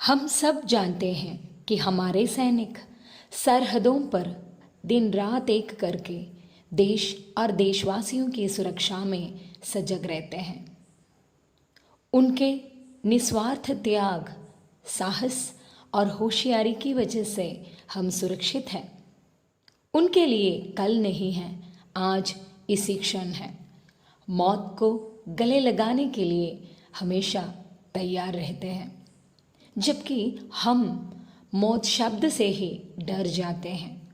हम सब जानते हैं कि हमारे सैनिक सरहदों पर दिन रात एक करके देश और देशवासियों की सुरक्षा में सजग रहते हैं। उनके निस्वार्थ त्याग, साहस और होशियारी की वजह से हम सुरक्षित हैं। उनके लिए कल नहीं है, आज इसी क्षण है। मौत को गले लगाने के लिए हमेशा तैयार रहते हैं, जबकि हम मौत शब्द से ही डर जाते हैं।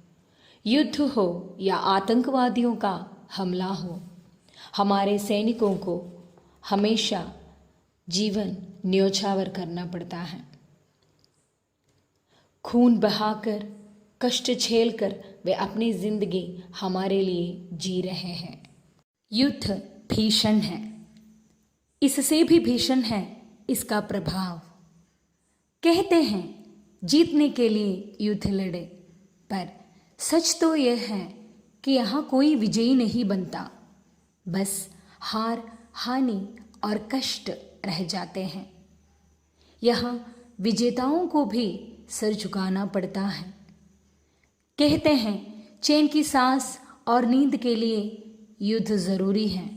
युद्ध हो या आतंकवादियों का हमला हो, हमारे सैनिकों को हमेशा जीवन न्योछावर करना पड़ता है। खून बहाकर, कष्ट झेलकर वे अपनी जिंदगी हमारे लिए जी रहे हैं। युद्ध भीषण है, इससे भी भीषण है इसका प्रभाव। कहते हैं जीतने के लिए युद्ध लड़े, पर सच तो यह है कि यहाँ कोई विजयी नहीं बनता, बस हार, हानि और कष्ट रह जाते हैं। यहाँ विजेताओं को भी सर झुकाना पड़ता है। कहते हैं चैन की सांस और नींद के लिए युद्ध जरूरी है,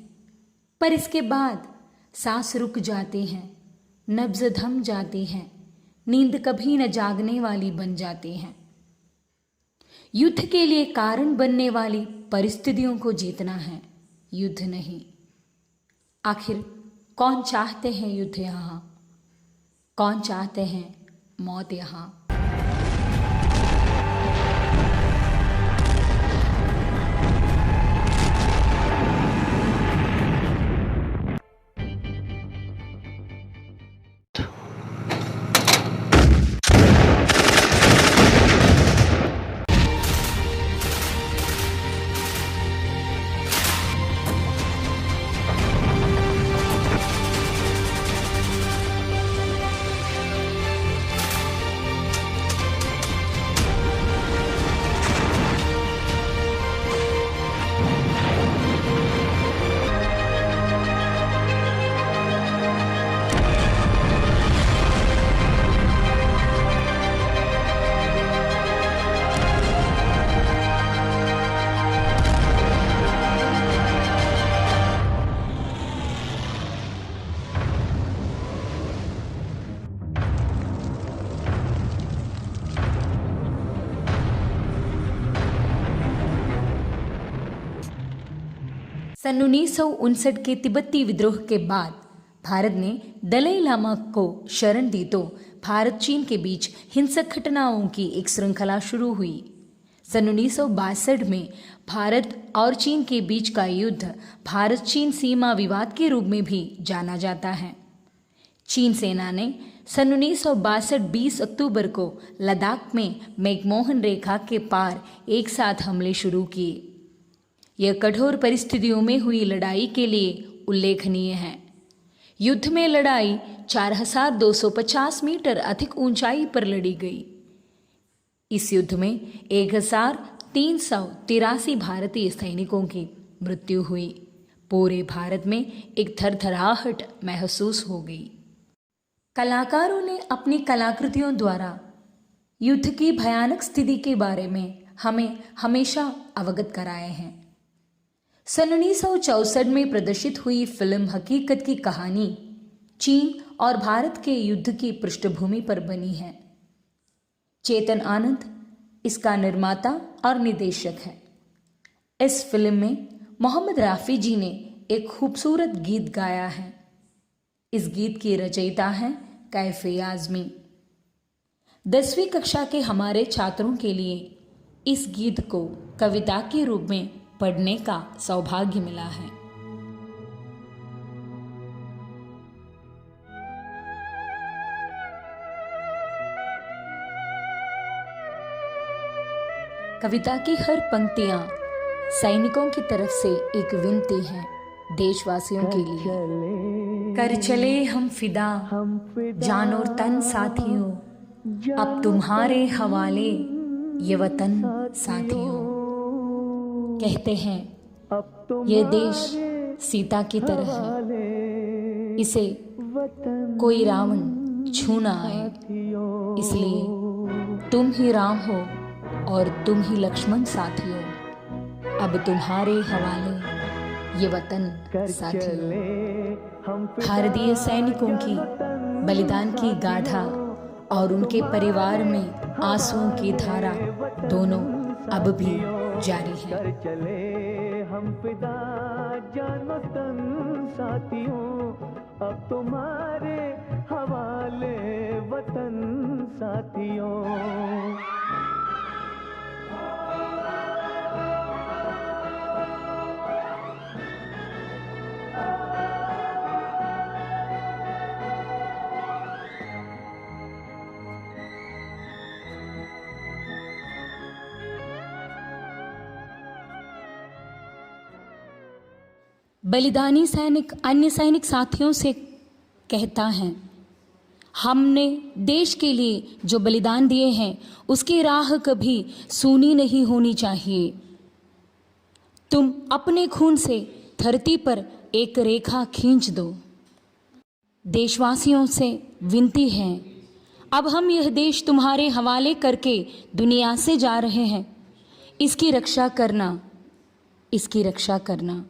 पर इसके बाद सांस रुक जाती है, नब्ज थम जाती है, नींद कभी न जागने वाली बन जाती है। युद्ध के लिए कारण बनने वाली परिस्थितियों को जीतना है, युद्ध नहीं। आखिर कौन चाहते हैं युद्ध यहाँ? कौन चाहते हैं मौत यहाँ? सन 1959 के तिब्बती विद्रोह के बाद भारत ने दलाई लामा को शरण दी तो भारत चीन के बीच हिंसक घटनाओं की एक श्रृंखला शुरू हुई। सन 1962 में भारत और चीन के बीच का युद्ध भारत चीन सीमा विवाद के रूप में भी जाना जाता है। चीन सेना ने सन 1962 20 अक्टूबर को लद्दाख में मैकमोहन रेखा के पार एक साथ हमले शुरू किए। यह कठोर परिस्थितियों में हुई लड़ाई के लिए उल्लेखनीय है। युद्ध में लड़ाई 4250 मीटर अधिक ऊंचाई पर लड़ी गई। इस युद्ध में 1383 भारतीय सैनिकों की मृत्यु हुई। पूरे भारत में एक थरथराहट महसूस हो गई। कलाकारों ने अपनी कलाकृतियों द्वारा युद्ध की भयानक स्थिति के बारे में हमें हमेशा अवगत कराए हैं। सन 1964 में प्रदर्शित हुई फिल्म हकीकत की कहानी चीन और भारत के युद्ध की पृष्ठभूमि पर बनी है। चेतन आनंद इसका निर्माता और निर्देशक है। इस फिल्म में मोहम्मद रफ़ी जी ने एक खूबसूरत गीत गाया है। इस गीत की रचयिता हैं कैफे आज़मी। 10वीं कक्षा के हमारे छात्रों के लिए इस गीत को कविता के रूप में पढ़ने का सौभाग्य मिला है। कविता की हर पंक्तियां सैनिकों की तरफ से एक विनती है देशवासियों के लिए। कर चले हम फिदा, जान और तन साथियों, अब तुम्हारे हवाले ये वतन साथियों। कहते हैं ये देश सीता की तरह है, इसे कोई रावण छू ना आए। इसलिए तुम ही राम हो और तुम ही लक्ष्मण साथी हो। अब तुम्हारे हवाले ये वतन साथियों। भारतीय सैनिकों की बलिदान की गाथा और उनके परिवार में आंसुओं की धारा दोनों अब भी जारी है। चले हम फिदा जान वतन साथियों, अब तुम्हारे हवाले वतन साथियों। बलिदानी सैनिक अन्य सैनिक साथियों से कहता है, हमने देश के लिए जो बलिदान दिए हैं उसकी राह कभी सूनी नहीं होनी चाहिए। तुम अपने खून से धरती पर एक रेखा खींच दो। देशवासियों से विनती है, अब हम यह देश तुम्हारे हवाले करके दुनिया से जा रहे हैं। इसकी रक्षा करना, इसकी रक्षा करना।